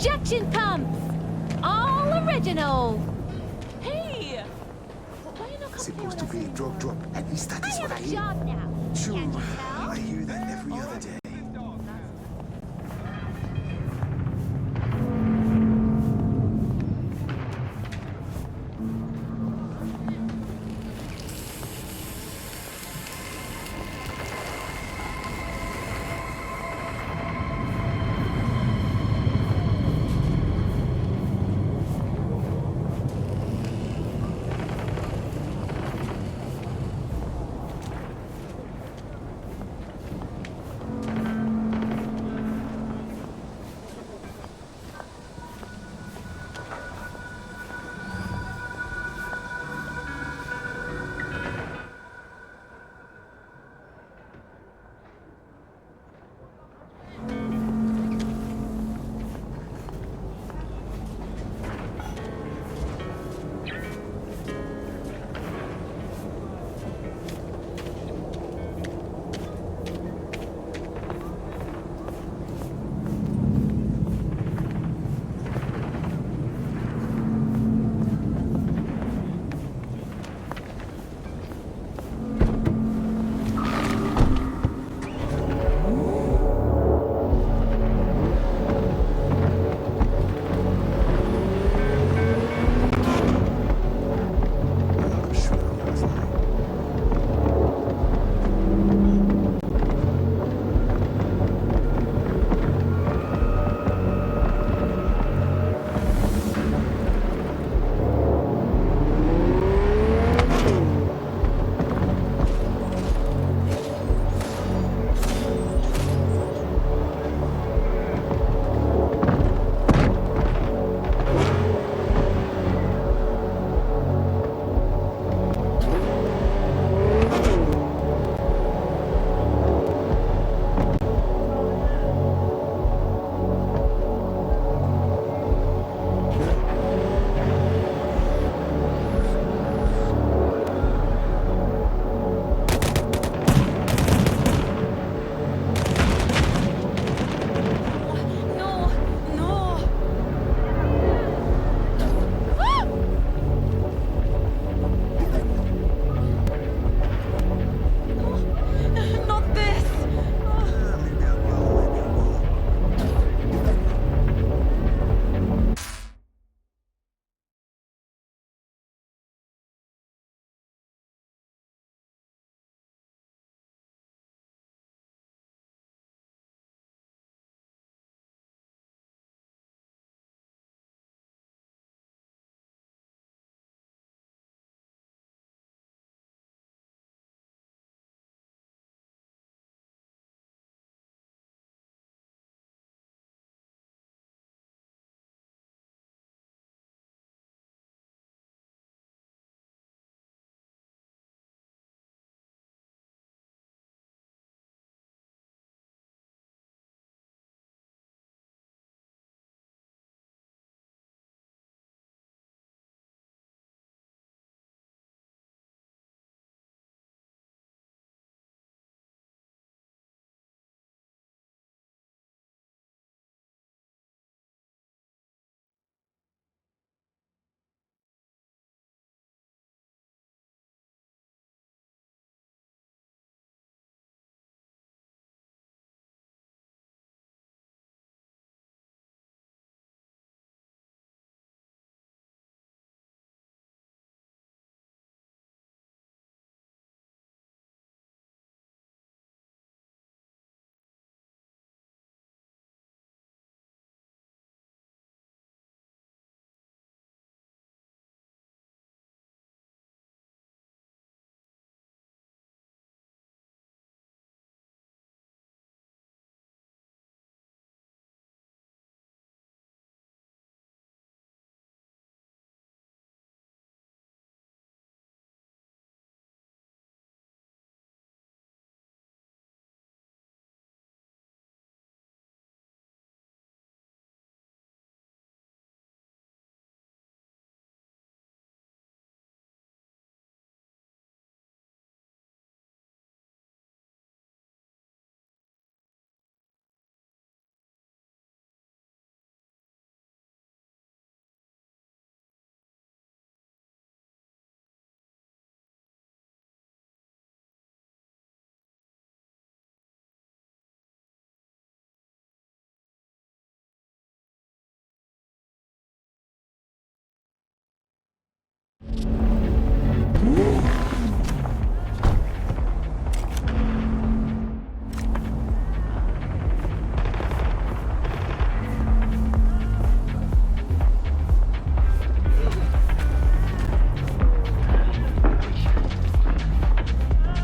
Suction pumps! All original! Hey! Why you not come Supposed play to with be a us drug anymore? drop. At least that I is what I have a hear. job now. True. Can't you tell? I hear that every other day.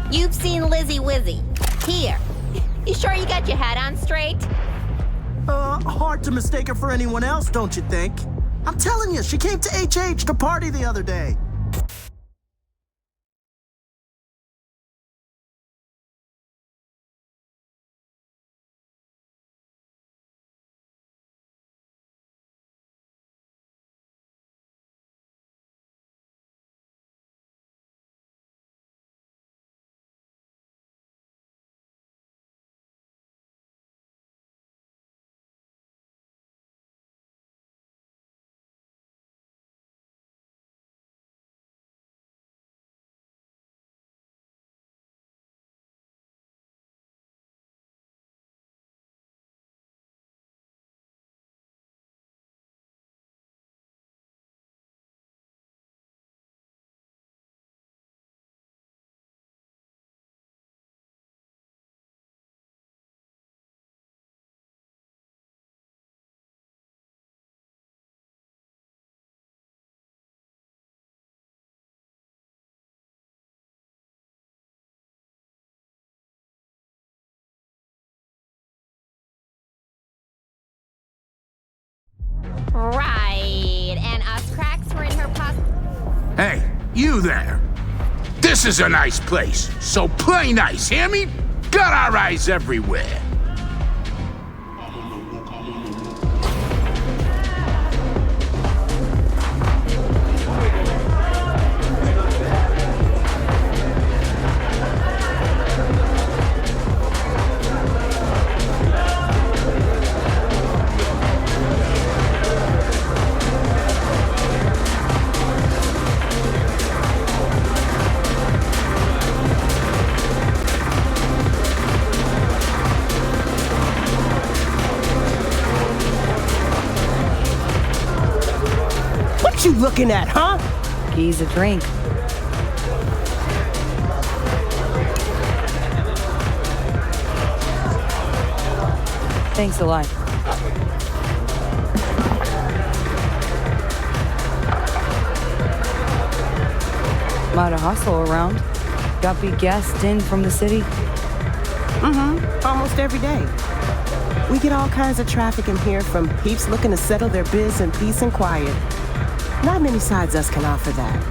You've seen Lizzie Wizzy. Here. You sure you got your head on straight? Hard to mistake her for anyone else, don't you think? I'm telling you, she came to HH to party the other day. Right. And us cracks were in her pocket. Hey, you there. This is a nice place, so play nice, hear me? Got our eyes everywhere. What you looking at, huh? He's a drink. Thanks a lot. Lot of hustle around. Got big guests in from the city. Almost every day. We get all kinds of traffic in here from peeps looking to settle their biz in peace and quiet. Not many sides us can offer that.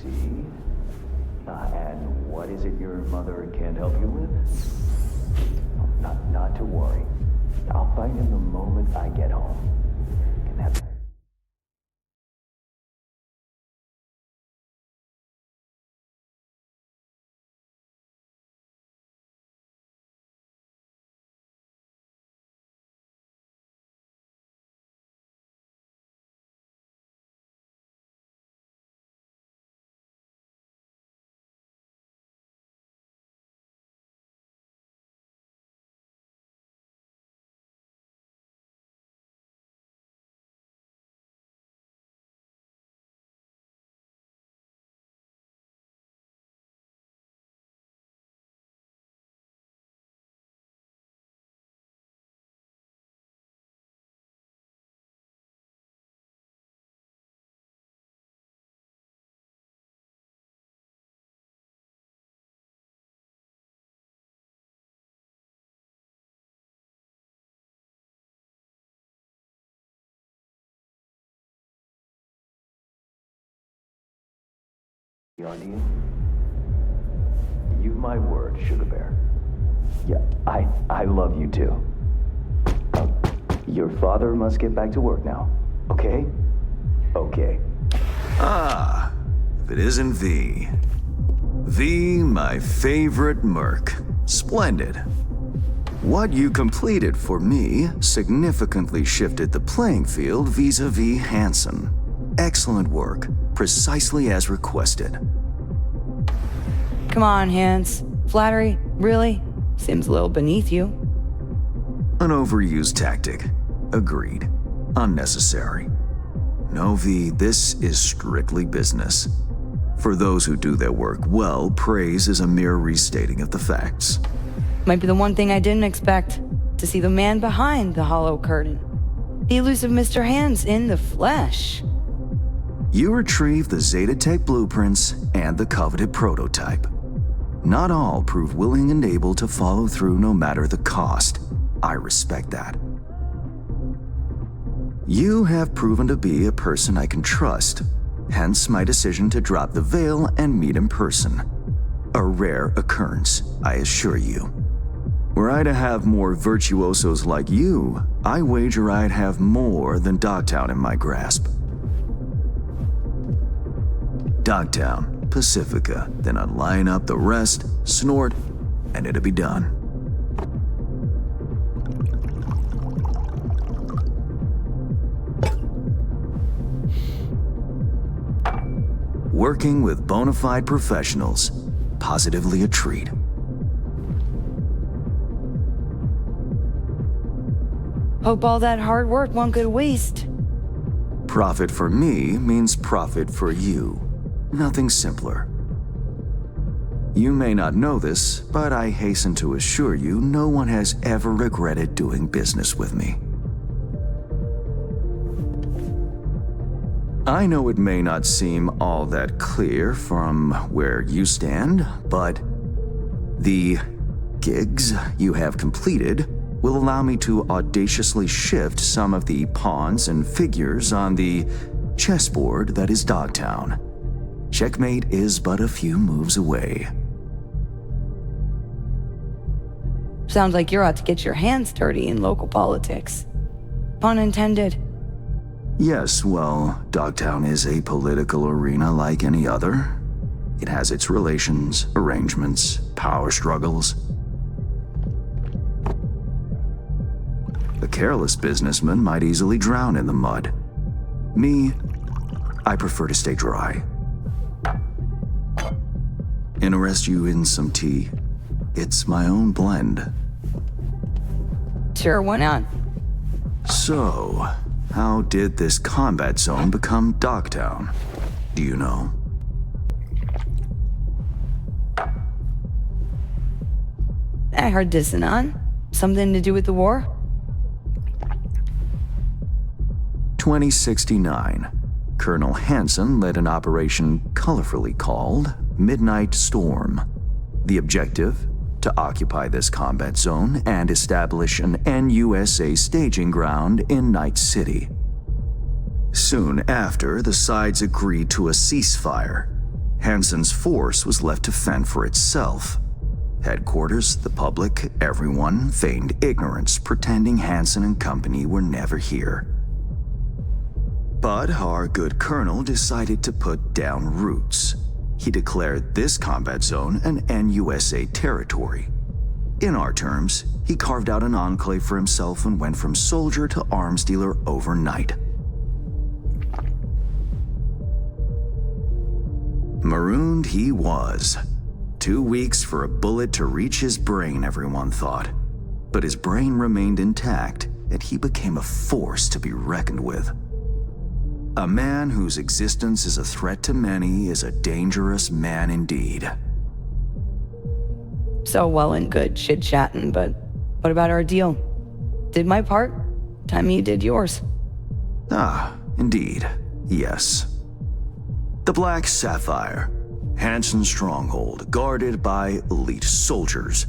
see. And what is it your mother can't help you with? Not to worry. I'll find him the moment I get home. Can have... On to you? You've my word, Sugar Bear. Yeah, I love you too. Your father must get back to work now, okay? Okay. Ah, if it isn't V. V, my favorite merc. Splendid. What you completed for me significantly shifted the playing field vis-a-vis Hansen. Excellent work, precisely as requested. Come on, Hans. Flattery, really? Seems a little beneath you. An overused tactic. Agreed. Unnecessary. No, V, this is strictly business. For those who do their work well, praise is a mere restating of the facts. Might be the one thing I didn't expect. To see the man behind the hollow curtain. The elusive Mr. Hans in the flesh. You retrieved the Zetatech blueprints and the coveted prototype. Not all prove willing and able to follow through no matter the cost. I respect that. You have proven to be a person I can trust, hence my decision to drop the veil and meet in person. A rare occurrence, I assure you. Were I to have more virtuosos like you, I wager I'd have more than Dogtown in my grasp. Dogtown, Pacifica, then I'd line up the rest, snort, and it'd be done. Working with bona fide professionals, positively a treat. Hope all that hard work won't go to waste. Profit for me means profit for you. Nothing simpler. You may not know this, but I hasten to assure you no one has ever regretted doing business with me. I know it may not seem all that clear from where you stand, but the gigs you have completed will allow me to audaciously shift some of the pawns and figures on the chessboard that is Dogtown. Checkmate is but a few moves away. Sounds like you're out to get your hands dirty in local politics. Pun intended. Yes, well, Dogtown is a political arena like any other. It has its relations, arrangements, power struggles. A careless businessman might easily drown in the mud. Me, I prefer to stay dry. Interest you in some tea? It's my own blend. Sure, why not? So, how did this combat zone become Dogtown? Do you know? I heard dissonant. Something to do with the war? 2069. Colonel Hansen led an operation colorfully called Midnight Storm. The objective? To occupy this combat zone and establish an NUSA staging ground in Night City. Soon after, the sides agreed to a ceasefire, Hansen's force was left to fend for itself. Headquarters, the public, everyone feigned ignorance, pretending Hansen and company were never here. But our good colonel decided to put down roots. He declared this combat zone an NUSA territory. In our terms, he carved out an enclave for himself and went from soldier to arms dealer overnight. Marooned he was. 2 weeks for a bullet to reach his brain, everyone thought. But his brain remained intact, and he became a force to be reckoned with. A man whose existence is a threat to many is a dangerous man indeed. So well and good chit-chatting, but what about our deal? Did my part, time you did yours. Ah, indeed, yes. The Black Sapphire, Hansen's stronghold, guarded by elite soldiers.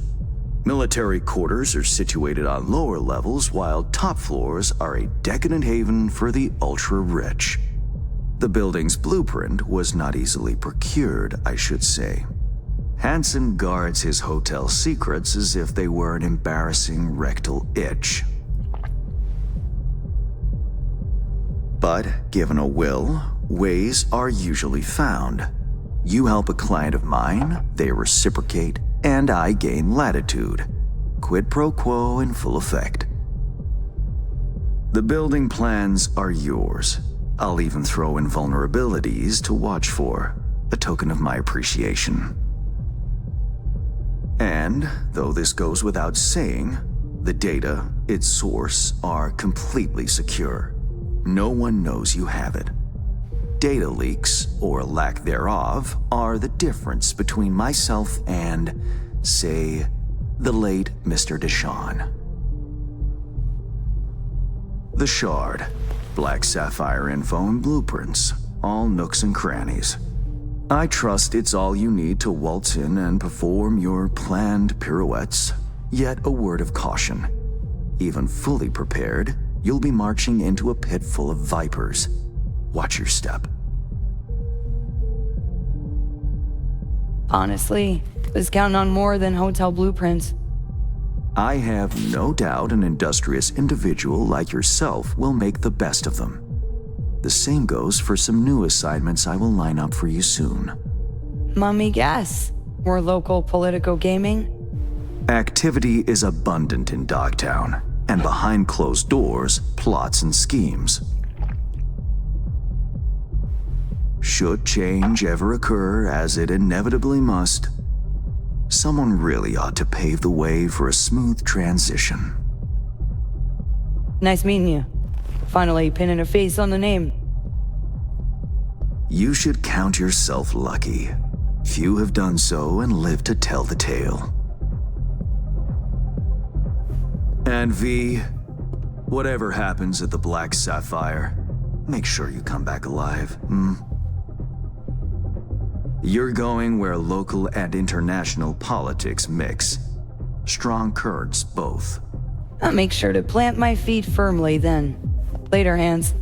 Military quarters are situated on lower levels, while top floors are a decadent haven for the ultra-rich. The building's blueprint was not easily procured, I should say. Hansen guards his hotel secrets as if they were an embarrassing rectal itch. But given a will, ways are usually found. You help a client of mine, they reciprocate, and I gain latitude. Quid pro quo in full effect. The building plans are yours. I'll even throw in vulnerabilities to watch for, a token of my appreciation. And, though this goes without saying, the data, its source, are completely secure. No one knows you have it. Data leaks, or lack thereof, are the difference between myself and, say, the late Mr. Deshawn. The Shard, Black Sapphire info and blueprints, all nooks and crannies. I trust it's all you need to waltz in and perform your planned pirouettes, yet a word of caution. Even fully prepared, you'll be marching into a pit full of vipers. Watch your step. Honestly, was counting on more than hotel blueprints. I have no doubt an industrious individual like yourself will make the best of them. The same goes for some new assignments I will line up for you soon. Mummy guess. More local Politico gaming? Activity is abundant in Dogtown, and behind closed doors, plots and schemes. Should change ever occur, as it inevitably must, someone really ought to pave the way for a smooth transition. Nice meeting you. Finally pinning a face on the name. You should count yourself lucky. Few have done so and lived to tell the tale. And V, whatever happens at the Black Sapphire, make sure you come back alive, You're going where local and international politics mix. Strong currents, both. I'll make sure to plant my feet firmly then. Later, Hans.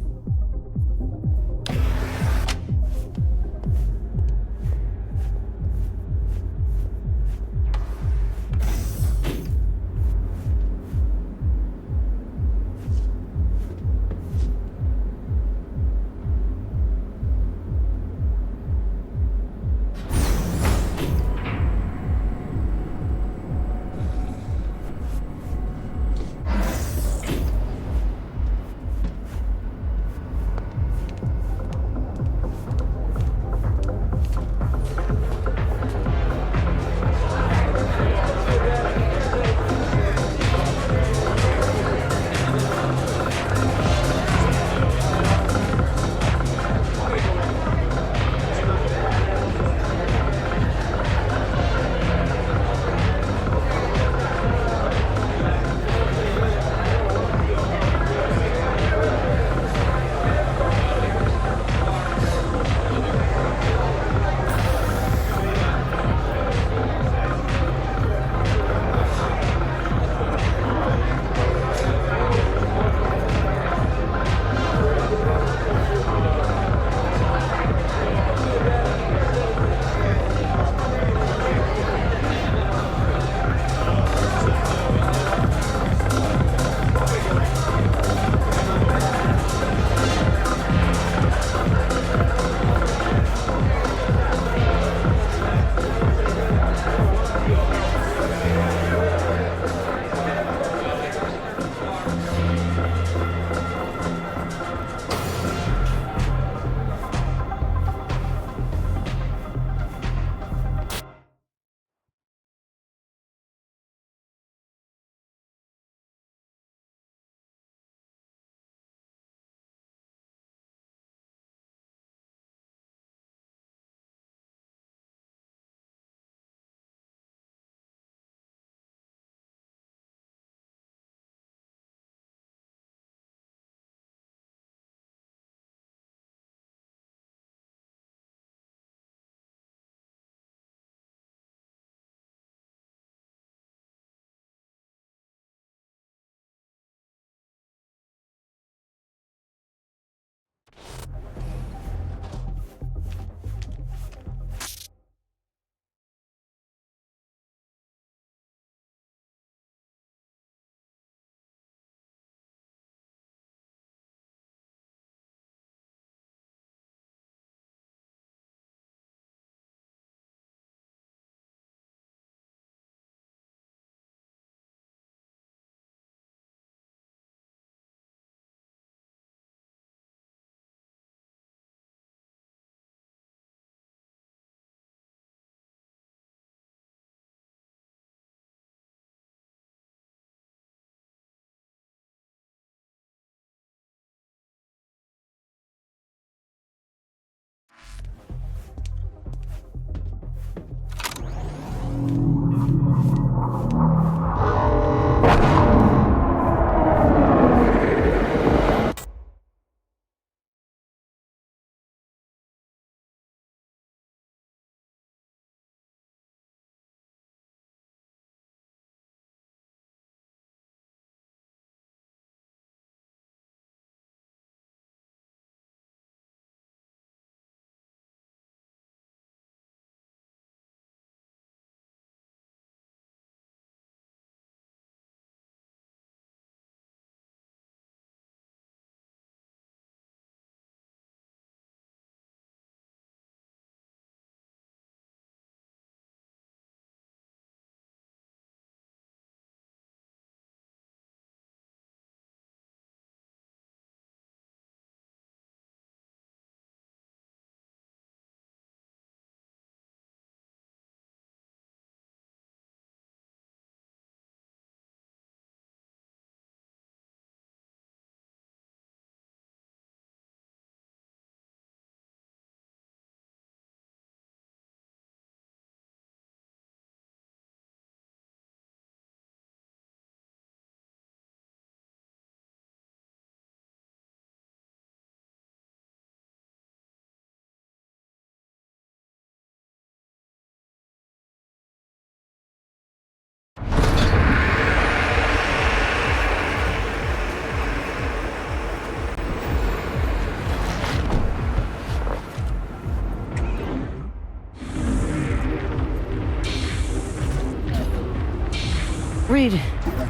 Reed,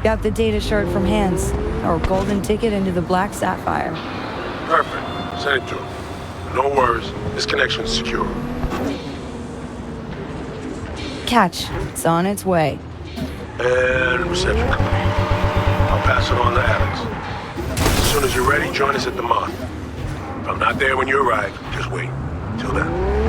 got the data shard from Hans. Our golden ticket into the Black Sapphire. Perfect. Send it to him. No worries. This connection's secure. Catch. It's on its way. And reception complete. I'll pass it on to Alex. As soon as you're ready, join us at the Moth. If I'm not there when you arrive, just wait. Till then.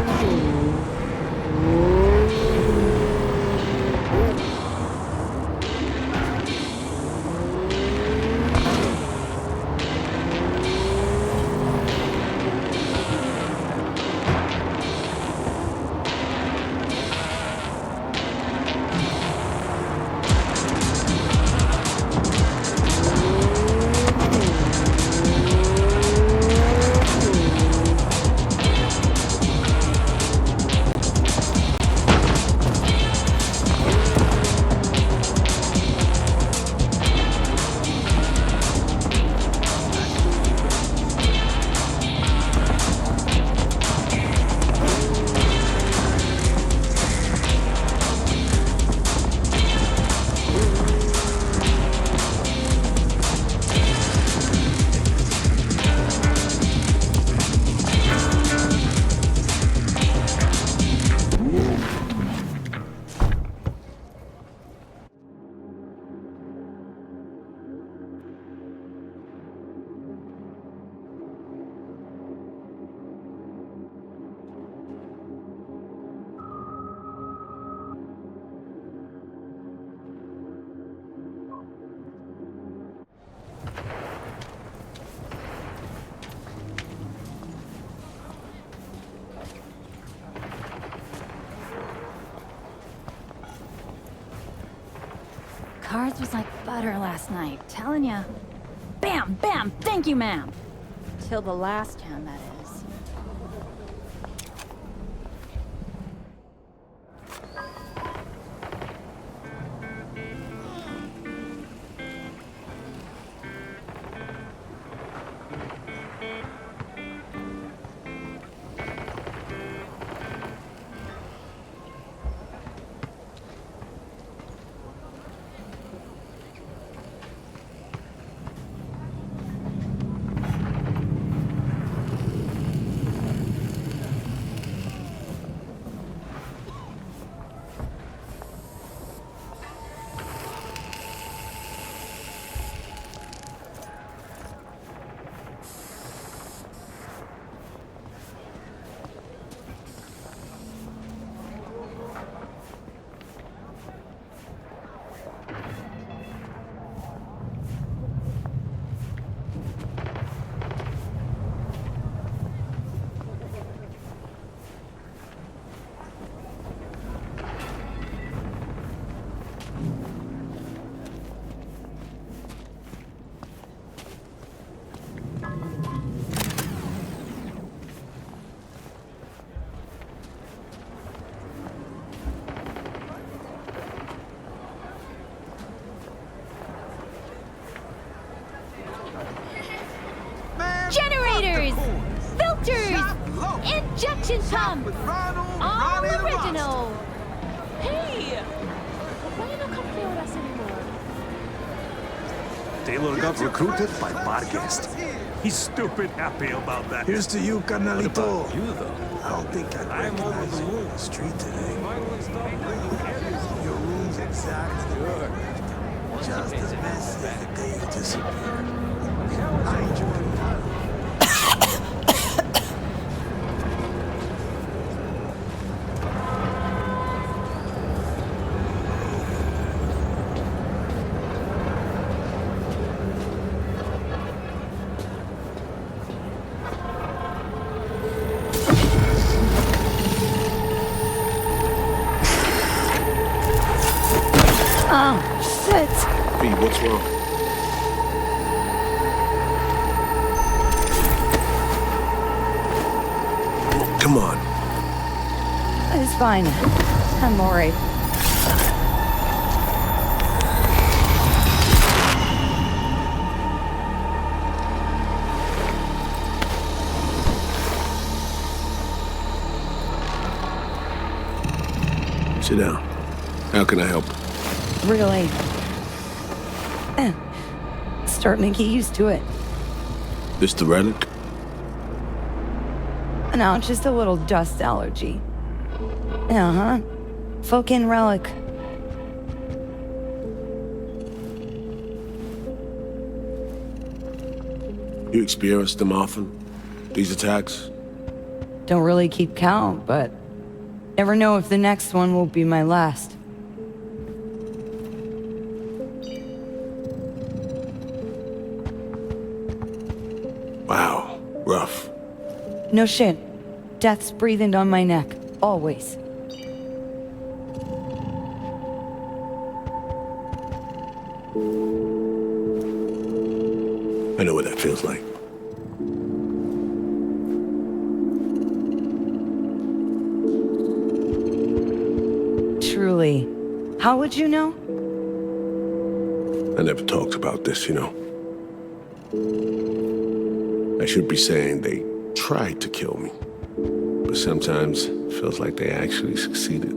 Cards was like butter last night, telling ya. Bam, bam, thank you, ma'am. Till the last hand, that is. Generators! Filters! Injection pump! All original! Hey! Why you not come play with us anymore? Taylor got recruited by Barghest. He's stupid happy about that. Here's to you, carnalito. You though? I don't think I'd recognize you on the street today. Your room's exactly just as messy as the day you disappeared. I enjoyed it. Oh, shit! V, what's wrong? Come on. It's fine. I'm alright. Sit down. How can I help? Really, Starting to get used to it. This the relic? No, just a little dust allergy. Uh-huh. Fucking relic. You experience them often? These attacks? Don't really keep count, but never know if the next one will be my last. Wow, rough. No shit. Death's breathing on my neck. Always. I know what that feels like. Truly. How would you know? I never talked about this, you know. I should be saying they tried to kill me. But sometimes it feels like they actually succeeded.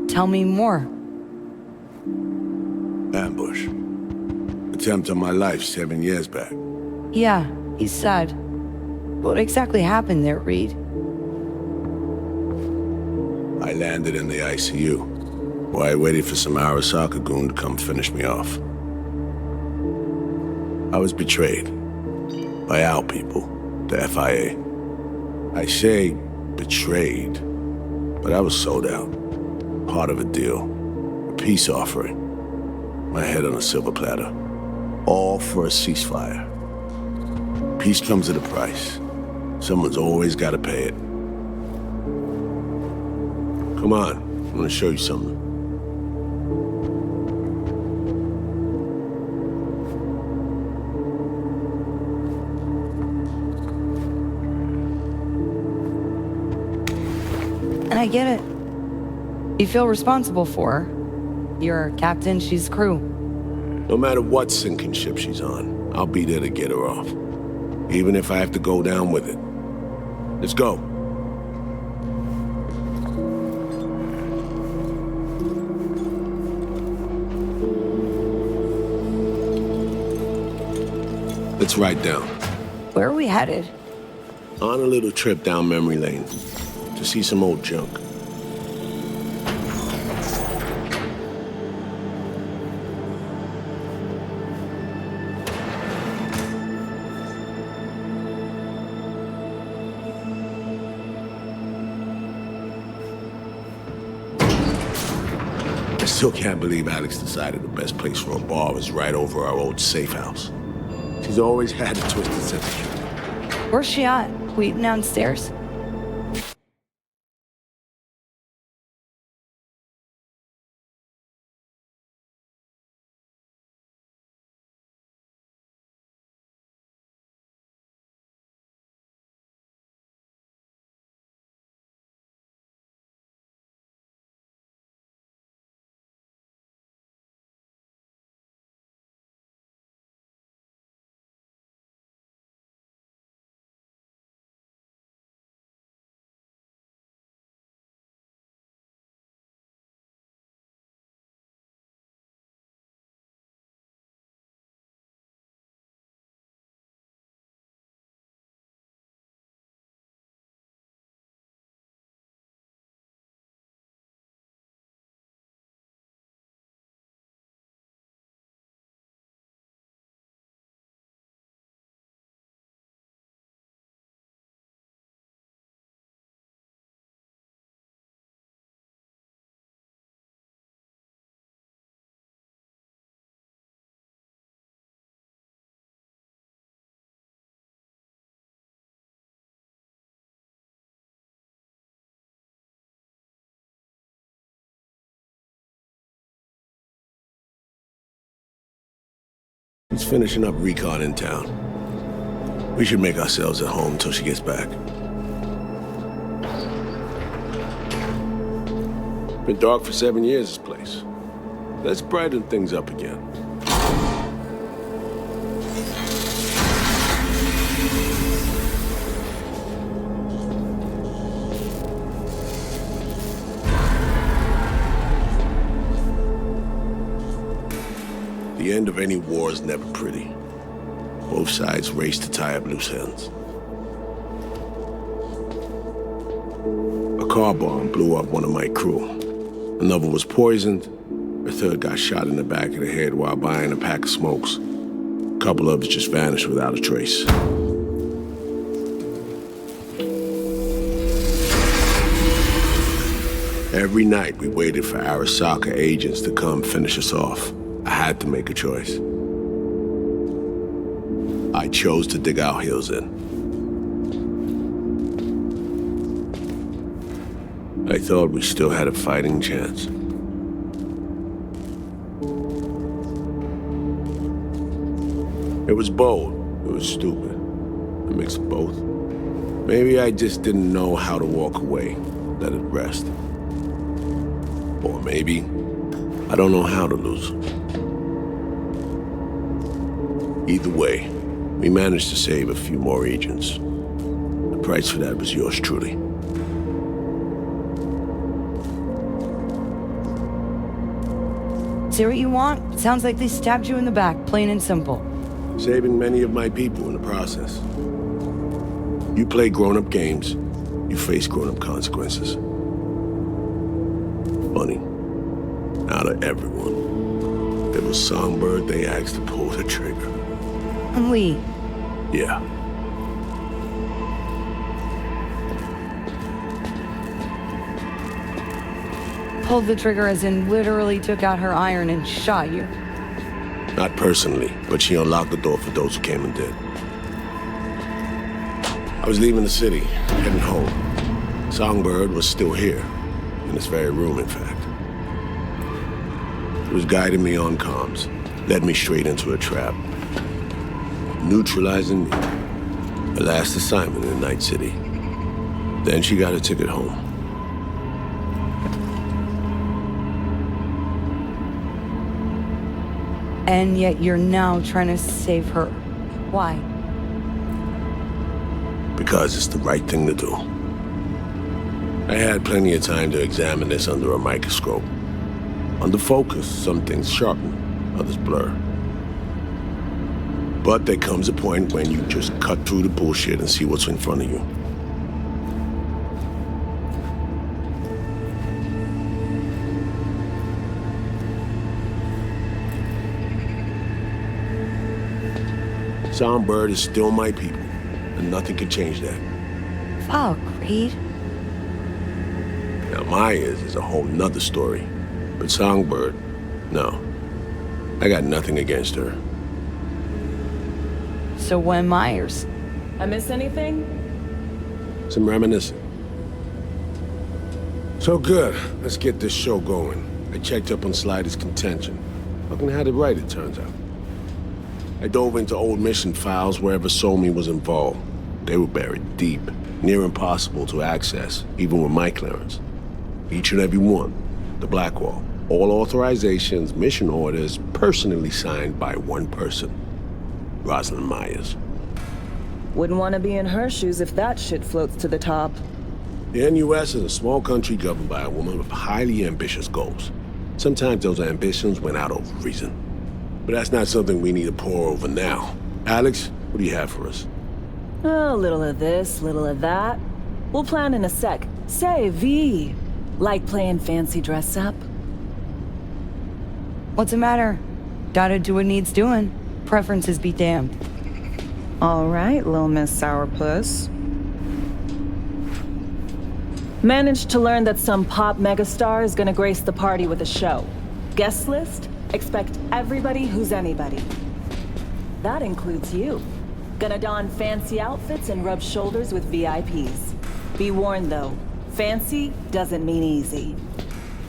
Tell me more. Ambush. Attempt on my life 7 years back. Yeah, he's sad. What exactly happened there, Reed? I landed in the ICU, while I waited for some Arasaka goon to come finish me off. I was betrayed by our people, the FIA. I say betrayed, but I was sold out. Part of a deal, a peace offering. My head on a silver platter. All for a ceasefire. Peace comes at a price. Someone's always got to pay it. Come on, I'm gonna show you something. And I get it. You feel responsible for her. You're a captain, she's crew. No matter what sinking ship she's on, I'll be there to get her off. Even if I have to go down with it. Let's go. Let's ride down. Where are we headed? On a little trip down memory lane to see some old junk. I still can't believe Alex decided the best place for a bar was right over our old safe house. She's always had a twisted sense of humor. Where's she at? Waiting downstairs? He's finishing up recon in town. We should make ourselves at home until she gets back. Been dark for 7 years, this place. Let's brighten things up again. The end of any war is never pretty. Both sides race to tie up loose ends. A car bomb blew up one of my crew. Another was poisoned. A third got shot in the back of the head while buying a pack of smokes. A couple others just vanished without a trace. Every night we waited for Arasaka agents to come finish us off. I had to make a choice. I chose to dig our heels in. I thought we still had a fighting chance. It was bold. It was stupid. A mix of both. Maybe I just didn't know how to walk away, let it rest. Or maybe I don't know how to lose. Either way, we managed to save a few more agents. The price for that was yours truly. Say what you want. Sounds like they stabbed you in the back, plain and simple. Saving many of my people in the process. You play grown-up games, you face grown-up consequences. Funny. Out of everyone, it was Songbird they asked to pull the trigger. And Lee. Yeah. Pulled the trigger as in literally took out her iron and shot you. Not personally, but she unlocked the door for those who came and did. I was leaving the city, heading home. Songbird was still here, in this very room, in fact. It was guiding me on comms, led me straight into a trap. Neutralizing me. Her last assignment in Night City. Then she got a ticket home. And yet you're now trying to save her. Why? Because it's the right thing to do. I had plenty of time to examine this under a microscope. Under focus, some things sharpen, others blur. But there comes a point when you just cut through the bullshit and see what's in front of you. Songbird is still my people, and nothing can change that. Fuck, Reed. Now, Myers is a whole nother story. But Songbird, no. I got nothing against her. So when Myers? I miss anything? Some reminiscing. So good. Let's get this show going. I checked up on Slider's contention. Fucking had it right, it turns out. I dove into old mission files wherever Somi was involved. They were buried deep, near impossible to access, even with my clearance. Each and every one. The Blackwall. All authorizations, mission orders, personally signed by one person. Rosalind Myers. Wouldn't want to be in her shoes if that shit floats to the top. The NUS is a small country governed by a woman with highly ambitious goals. Sometimes those ambitions went out over reason. But that's not something we need to pour over now. Alex, what do you have for us? A little of this, little of that. We'll plan in a sec. Say, V, like playing fancy dress up? What's the matter? Gotta do what needs doing. Preferences be damned. All right, little Miss Sourpuss. Managed to learn that some pop megastar is gonna grace the party with a show. Guest list? Expect everybody who's anybody. That includes you. Gonna don fancy outfits and rub shoulders with VIPs. Be warned though, fancy doesn't mean easy.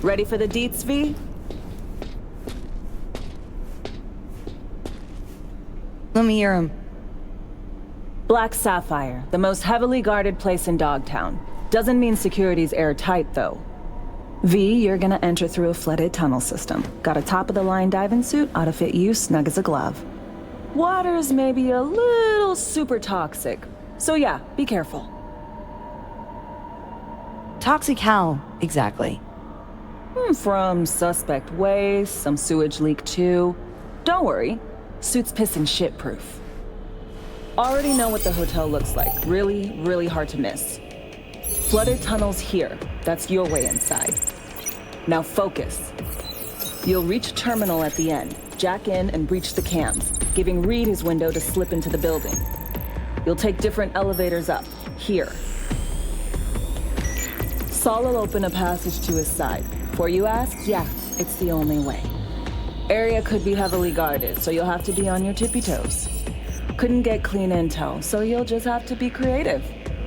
Ready for the deets, V? Let me hear him. Black Sapphire, the most heavily guarded place in Dogtown. Doesn't mean security's airtight though. V, you're gonna enter through a flooded tunnel system. Got a top-of-the-line diving suit, ought to fit you snug as a glove. Water's maybe a little super toxic. So yeah, be careful. Toxic how, exactly? From suspect waste, some sewage leak too. Don't worry. Suit's piss and shit proof. Already know what the hotel looks like. Really, really hard to miss. Flooded tunnels here. That's your way inside. Now focus. You'll reach a terminal at the end. Jack in and breach the cams, giving Reed his window to slip into the building. You'll take different elevators up. Here. Saul will open a passage to his side. Before you ask, yeah, it's the only way. Area could be heavily guarded, so you'll have to be on your tippy toes. Couldn't get clean intel, so you'll just have to be creative.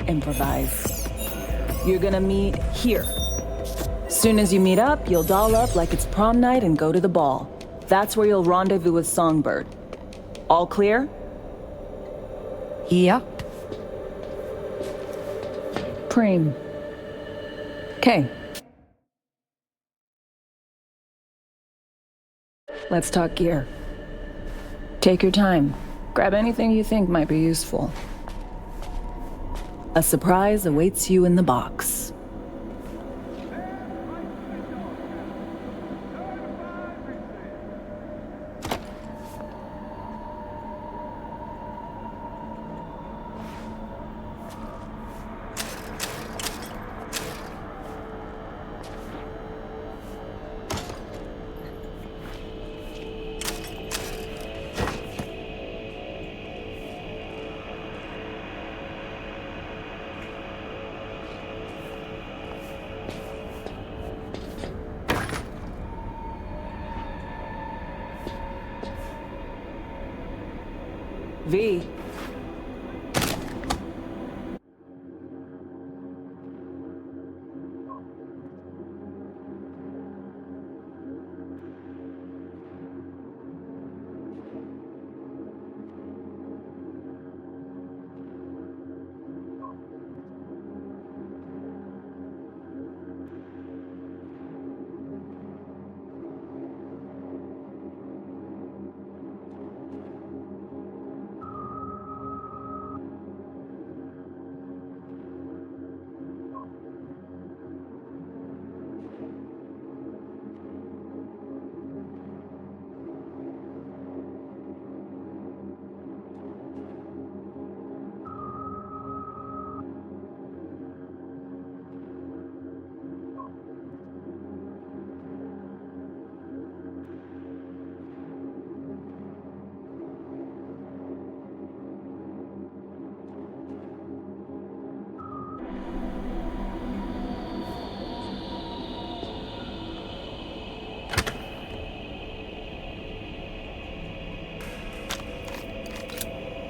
Improvise. You're gonna meet here. Soon as you meet up, you'll doll up like it's prom night and go to the ball. That's where you'll rendezvous with Songbird. All clear? Yeah. Preem. Okay. Let's talk gear. Take your time. Grab anything you think might be useful. A surprise awaits you in the box. V.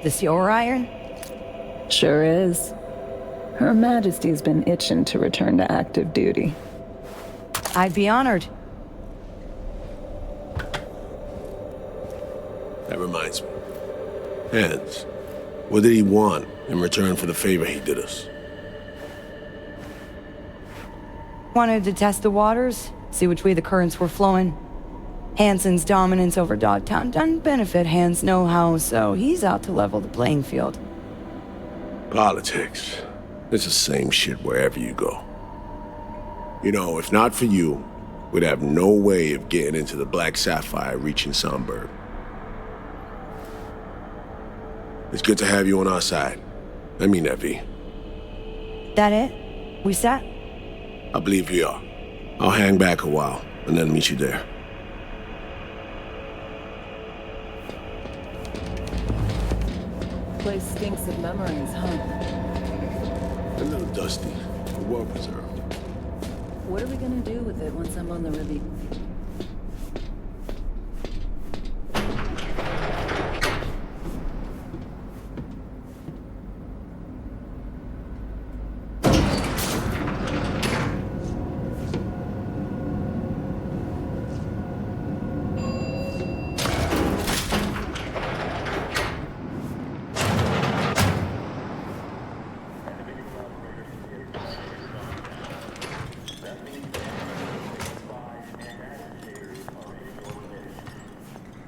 This your iron? Sure is. Her Majesty's been itching to return to active duty. I'd be honored. That reminds me. Hans, what did he want in return for the favor he did us? Wanted to test the waters, see which way the currents were flowing. Hansen's dominance over Dogtown doesn't benefit Hans know-how, so he's out to level the playing field. Politics. It's the same shit wherever you go. You know, if not for you, we'd have no way of getting into the Black Sapphire reaching Songbird. It's good to have you on our side. I mean that, V. That it? We set? I believe we are. I'll hang back a while, and then meet you there. Place stinks of memories, huh? A little dusty, but well preserved. What are we gonna do with it once I'm on the Ruby?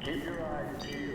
Keep your eyes peeled.